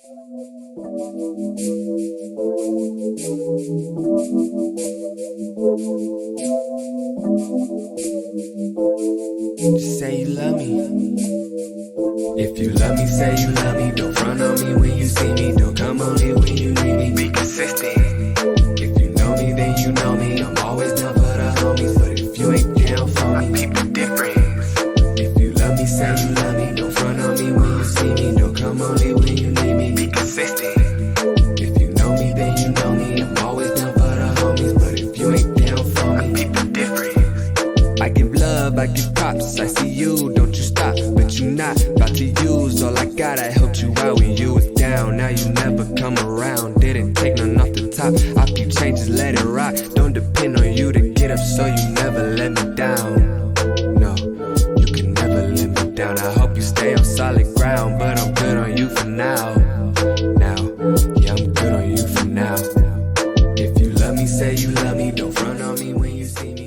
Just say you love me. If you love me, say you love me. Don't front on me when you see me. Don't come only when you need me. Be consistent. If you know me, then you know me. I'm always down for the homies, but if you ain't down for me, people different. If you love me, say you love me. Don't front on me when you see me. Don't come only when you need me. Be consistent. If you know me, then you know me. I'm always down for the homies, but if you ain't down for me, people different. I give love, I give props. I see you, don't you stop. But you not about to use all I got. I helped you out when you was down. Now you never come around. Didn't take none off the top. I keep changes, let it rock. Don't depend on you to get up, so you never let me down. No, you can never let me down. I hope you stay on solid ground, but I'm good on you for now. Yeah, I'm good on you for now. If you love me, say you love me. Don't front on me when you see me.